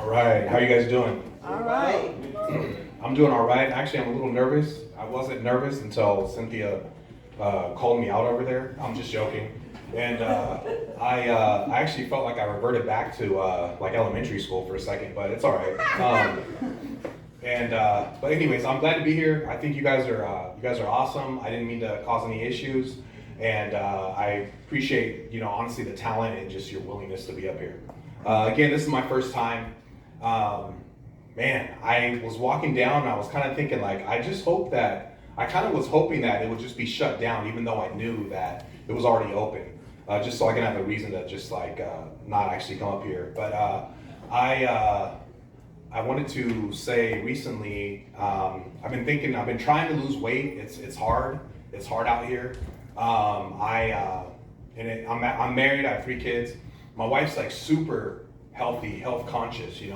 All right, how you guys doing? All right. I'm doing all right. Actually, I'm a little nervous. I wasn't nervous until Cynthia called me out over there. I'm just joking. And I actually felt like I reverted back to like elementary school for a second, but it's all right. But anyways, I'm glad to be here. I think you guys are awesome. I didn't mean to cause any issues, and I appreciate honestly the talent and just your willingness to be up here. Again, this is my first time. Man, I was walking down and I was kind of thinking like, I kind of was hoping that it would just be shut down, even though I knew that it was already open, just so I can have a reason to just like not actually come up here. But I wanted to say recently, I've been trying to lose weight. It's hard out here. I'm married, I have 3 kids. My wife's like super healthy, health conscious, she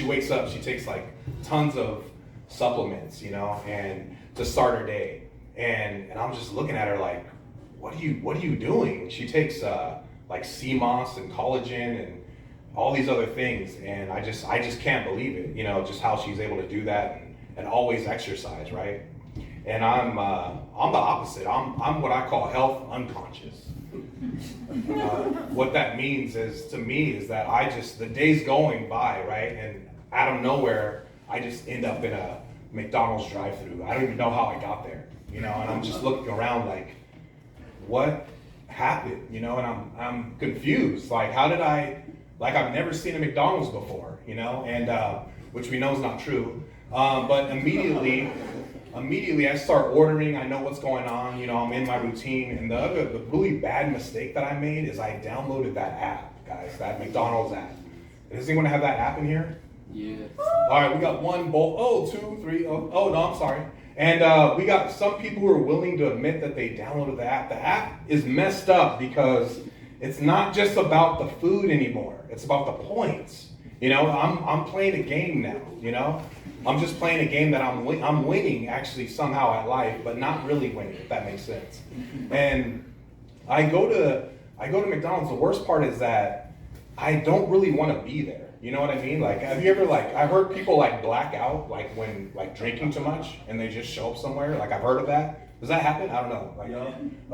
wakes up, she takes like tons of supplements, and to start her day. And I'm just looking at her like, what are you doing? She takes like sea moss and collagen and all these other things, and I just can't believe it, just how she's able to do that and always exercise, right? And I'm the opposite. I'm what I call health unconscious. What that means is that the day's going by, right? And out of nowhere, I just end up in a McDonald's drive-thru. I don't even know how I got there, and I'm just looking around like, what happened, and I'm confused. Like, I've never seen a McDonald's before, and which we know is not true. But immediately I start ordering. I know what's going on. I'm in my routine. And the really bad mistake that I made is I downloaded that app, guys, that McDonald's app. Does anyone have that app in here? Yeah. All right, we got 1 bowl. Oh, 2, 3. Oh, no, I'm sorry. And we got some people who are willing to admit that they downloaded the app. The app is messed up because it's not just about the food anymore. It's about the points. I'm playing a game now. I'm just playing a game that I'm winning actually somehow at life, but not really winning, if that makes sense. And I go to McDonald's. The worst part is that I don't really want to be there. You know what I mean? Like, have you ever I've heard people like black out like when drinking too much and they just show up somewhere. Like, I've heard of that. Does that happen? I don't know.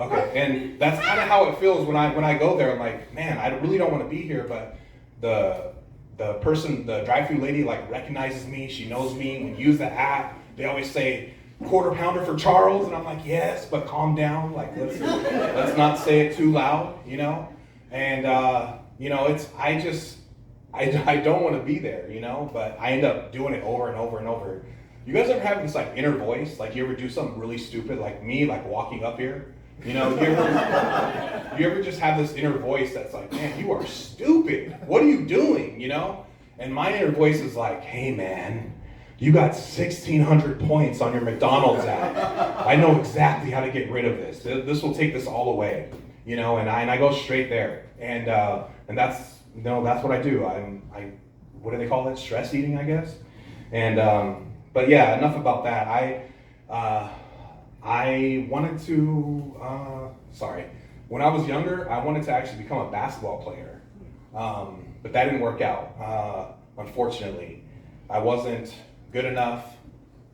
Okay, and that's kind of how it feels when I go there. I'm like, man, I really don't want to be here, but the drive-thru lady recognizes me. She knows me. We use the app. They always say, "Quarter pounder for Charles," and I'm like, yes, but calm down. Like, let's not say it too loud, And I don't want to be there, but I end up doing it over and over and over. You guys ever have this inner voice? Like, you ever do something really stupid like me, like walking up here? You ever just have this inner voice that's like, man, you are stupid. What are you doing? And my inner voice is like, hey man, you got 1,600 points on your McDonald's app. I know exactly how to get rid of this. This will take this all away. And I go straight there. And that's what I do. What do they call it? Stress eating, I guess. And but yeah, enough about that. I wanted to, when I was younger, I wanted to actually become a basketball player, but that didn't work out, unfortunately. I wasn't good enough,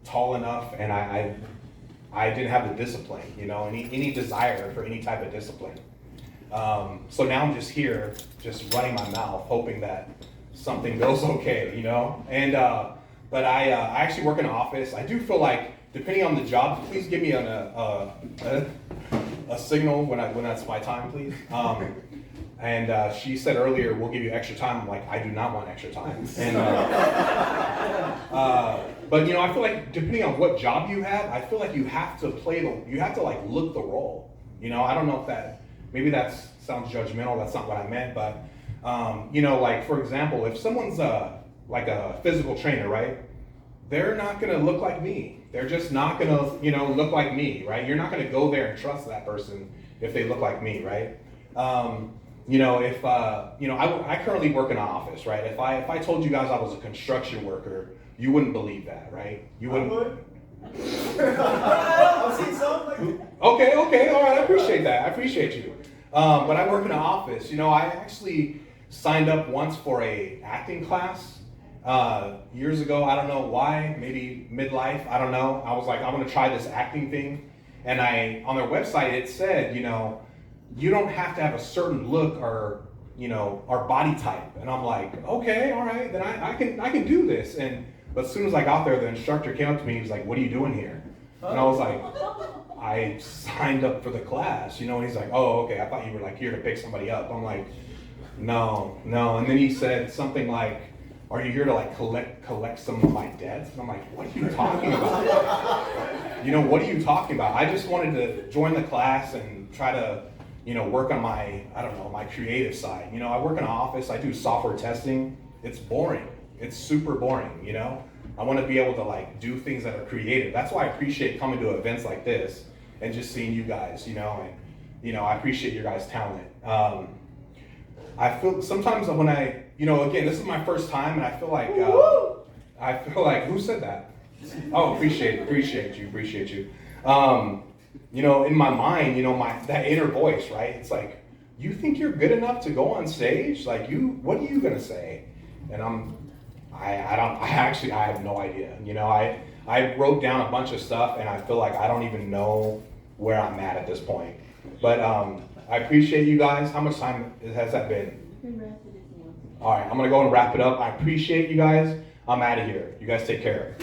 tall enough, and I didn't have the discipline, any desire for any type of discipline. So now I'm just here, just running my mouth, hoping that something goes okay, and but I actually work in an office. I do feel like, depending on the job, please give me a signal when that's my time, please. And she said earlier, we'll give you extra time. I'm like, I do not want extra time. And but I feel like depending on what job you have, I feel like you have to look the role. I don't know if maybe that sounds judgmental. That's not what I meant, but for example, if someone's like a physical trainer, right? They're not gonna look like me. They're just not gonna, look like me, right? You're not gonna go there and trust that person if they look like me, right? I currently work in an office, right? If I told you guys I was a construction worker, you wouldn't believe that, right? You wouldn't. I've seen some. Okay, all right. I appreciate that. I appreciate you. But I work in an office. I actually signed up once for a acting class years ago. I don't know why, maybe midlife, I don't know. I was like, I want to try this acting thing. And on their website, it said, you know, you don't have to have a certain look or, you know, or body type. And I'm like, okay, all right, then I can do this. But as soon as I got there, the instructor came up to me, he was like, what are you doing here? And I was like, I signed up for the class, you know, and he's like, oh, okay, I thought you were like here to pick somebody up. I'm like, no. And then he said something like, are you here to like collect some of my debts? And I'm like, what are you talking about? You know, what are you talking about? I just wanted to join the class and try to, you know, work on my, I don't know, my creative side. You know, I work in an office, I do software testing. It's boring. It's super boring, you know? I want to be able to like do things that are creative. That's why I appreciate coming to events like this and just seeing you guys, you know, and, you know, I appreciate your guys' talent. I feel sometimes when you know, again, this is my first time and I feel like, who said that? Oh, appreciate you. You know, in my mind, you know, that inner voice, right? It's like, you think you're good enough to go on stage? Like what are you gonna say? And I have no idea. You know, I wrote down a bunch of stuff and I feel like I don't even know where I'm at this point. But I appreciate you guys. How much time has that been? All right, I'm gonna go and wrap it up. I appreciate you guys. I'm out of here. You guys take care.